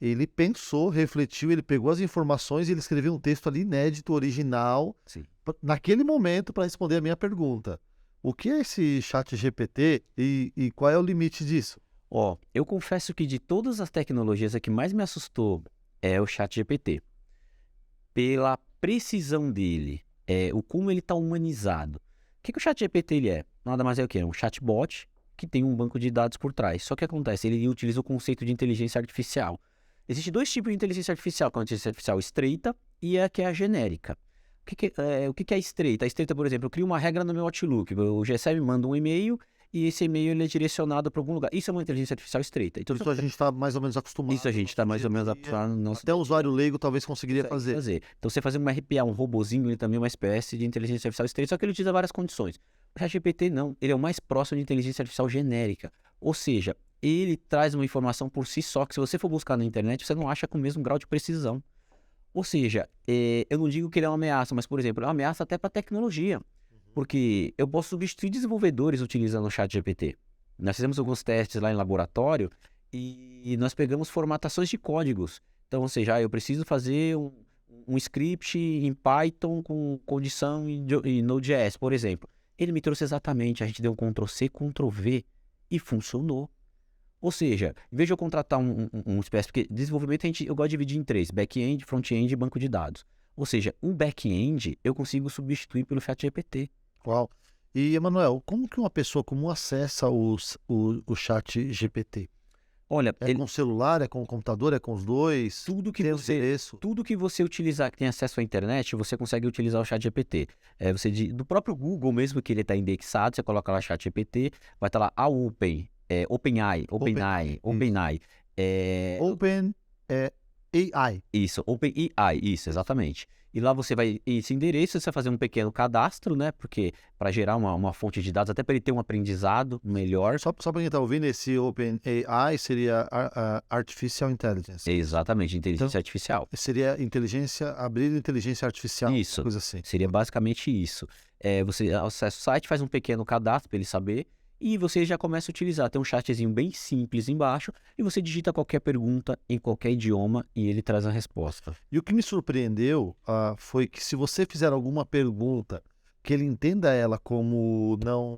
ele pensou, refletiu, ele pegou as informações e ele escreveu um texto ali inédito, original, Sim. naquele momento para responder a minha pergunta. O que é esse chat GPT e qual é o limite disso? Ó, eu confesso que de todas as tecnologias, a que mais me assustou é o ChatGPT. Pela precisão dele, o como ele está humanizado. O que o ChatGPT ele é? Nada mais é o que? É um chatbot que tem um banco de dados por trás. Só que acontece, ele utiliza o conceito de inteligência artificial. Existem dois tipos de inteligência artificial, que é a inteligência artificial estreita e a que é a genérica. O que é estreita? A estreita, por exemplo, eu crio uma regra no meu Outlook. O GSM me manda um e-mail e esse e-mail ele é direcionado para algum lugar. Isso é uma inteligência artificial estreita. Então, Isso a gente está mais ou menos acostumado. isso a gente está mais ou menos acostumado no nosso Até um usuário leigo talvez conseguiria consegue fazer. Então, você fazer um RPA, um robozinho, ele também é uma espécie de inteligência artificial estreita, só que ele utiliza várias condições. O ChatGPT não, ele é o mais próximo de inteligência artificial genérica. Ou seja, ele traz uma informação por si só, que se você for buscar na internet, você não acha com o mesmo grau de precisão. Ou seja, eu não digo que ele é uma ameaça, mas, por exemplo, é uma ameaça até para a tecnologia. Porque eu posso substituir desenvolvedores utilizando o ChatGPT. Nós fizemos alguns testes lá em laboratório e nós pegamos formatações de códigos. Então, ou seja, eu preciso fazer um script em Python com condição em Node.js, por exemplo. Ele me trouxe exatamente, a gente deu um Ctrl+C, Ctrl+V e funcionou. Ou seja, em vez de eu contratar um espécie, porque desenvolvimento eu gosto de dividir em três: back-end, front-end e banco de dados. Ou seja, um back-end eu consigo substituir pelo ChatGPT. Uau. E, Emanuel, como que uma pessoa comum acessa o chat GPT? Olha, É com o celular, é com o computador, é com os dois? tudo que Tem você endereço? tudo que você utilizar, que tem acesso à internet, você consegue utilizar o ChatGPT. Do próprio Google mesmo, que ele está indexado, você coloca lá ChatGPT, vai estar lá a OpenAI. Open AI. Isso, OpenAI, isso, exatamente. E lá você vai, esse endereço, você vai fazer um pequeno cadastro, né? Porque para gerar uma fonte de dados, até para ele ter um aprendizado melhor. Só para quem está ouvindo, esse Open AI seria Artificial Intelligence. Exatamente, inteligência artificial. Seria inteligência, abrir inteligência artificial, Isso, coisa assim. seria basicamente isso. Você acessa o site, faz um pequeno cadastro para ele saber e você já começa a utilizar. Tem um chatzinho bem simples embaixo e você digita qualquer pergunta em qualquer idioma e ele traz a resposta. E o que me surpreendeu foi que se você fizer alguma pergunta que ele entenda ela como não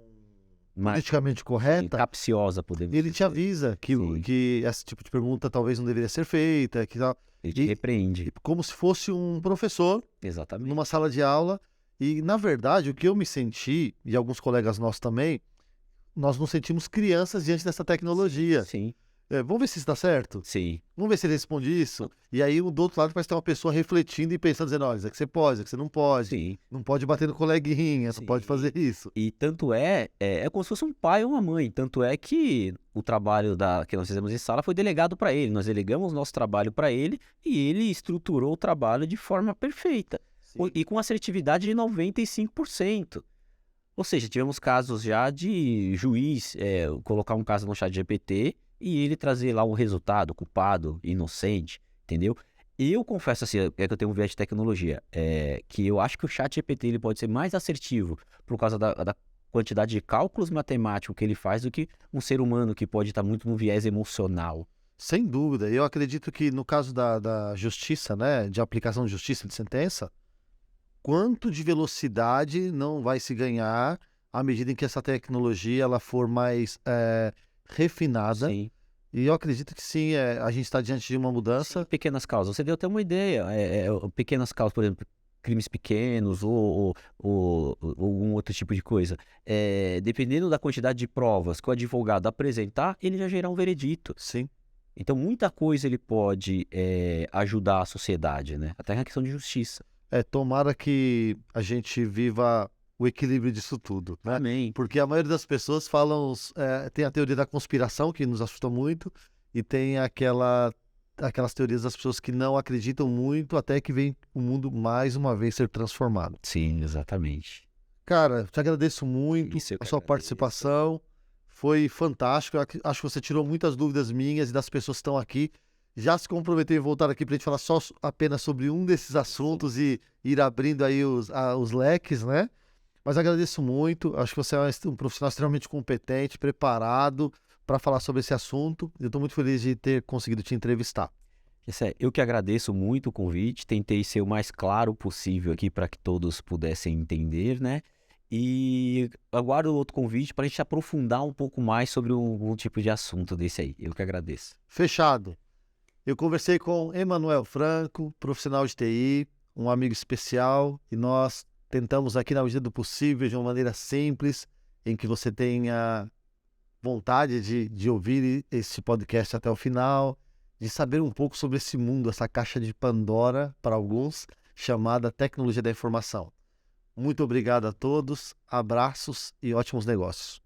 politicamente correta, Capciosa, podemos ele te dizer. avisa Sim. que esse tipo de pergunta talvez não deveria ser feita, que tal. Ele te repreende. Como se fosse um professor Exatamente. numa sala de aula. E, na verdade, o que eu me senti, e alguns colegas nossos também, nós nos sentimos crianças diante dessa tecnologia. Sim, Vamos ver se está certo? sim. Vamos ver se ele responde isso? E aí, do outro lado, parece ter uma pessoa refletindo e pensando, dizendo, olha, isso é que você pode, isso é que você não pode. Sim. Não pode bater no coleguinha, Sim. não pode fazer isso. E tanto é como se fosse um pai ou uma mãe. Tanto é que o trabalho que nós fizemos em sala foi delegado para ele. Nós delegamos nosso trabalho para ele e ele estruturou o trabalho de forma perfeita. E com assertividade de 95%. Ou seja, tivemos casos já de juiz colocar um caso no ChatGPT e ele trazer lá um resultado, culpado, inocente, entendeu? Eu confesso assim, que eu tenho um viés de tecnologia, que eu acho que o ChatGPT ele pode ser mais assertivo por causa da quantidade de cálculos matemáticos que ele faz do que um ser humano que pode estar muito no viés emocional. Sem dúvida. Eu acredito que no caso da justiça, né, de aplicação de justiça de sentença, quanto de velocidade não vai se ganhar à medida em que essa tecnologia ela for mais refinada. Sim. E eu acredito que sim, a gente está diante de uma mudança. Sim, pequenas causas. Você deu até uma ideia. Pequenas causas, por exemplo, crimes pequenos ou algum outro tipo de coisa. Dependendo da quantidade de provas que o advogado apresentar, ele já gerar um veredito. Sim. Então, muita coisa ele pode ajudar a sociedade, né? Até na questão de justiça. Tomara que a gente viva o equilíbrio disso tudo, né? Amém. Porque a maioria das pessoas falam, tem a teoria da conspiração, que nos assusta muito, e tem aquela aquelas teorias das pessoas que não acreditam muito até que vem o mundo mais uma vez ser transformado. Sim, exatamente. Cara, te agradeço muito Isso eu a que sua agradeço. participação. Foi fantástico. Acho que você tirou muitas dúvidas minhas e das pessoas que estão aqui. Já se comprometeu em voltar aqui para a gente falar só apenas sobre um desses assuntos e ir abrindo aí os leques, né? Mas agradeço muito. Acho que você é um profissional extremamente competente, preparado para falar sobre esse assunto. Eu estou muito feliz de ter conseguido te entrevistar. Eu que agradeço muito o convite, tentei ser o mais claro possível aqui para que todos pudessem entender, né? E aguardo outro convite para a gente aprofundar um pouco mais sobre um tipo de assunto desse aí. Eu que agradeço. Fechado. Eu conversei com Emanuel Franco, profissional de TI, um amigo especial, e nós tentamos aqui, na medida do possível, de uma maneira simples, em que você tenha vontade de ouvir esse podcast até o final, de saber um pouco sobre esse mundo, essa caixa de Pandora, para alguns, chamada tecnologia da informação. Muito obrigado a todos, abraços e ótimos negócios.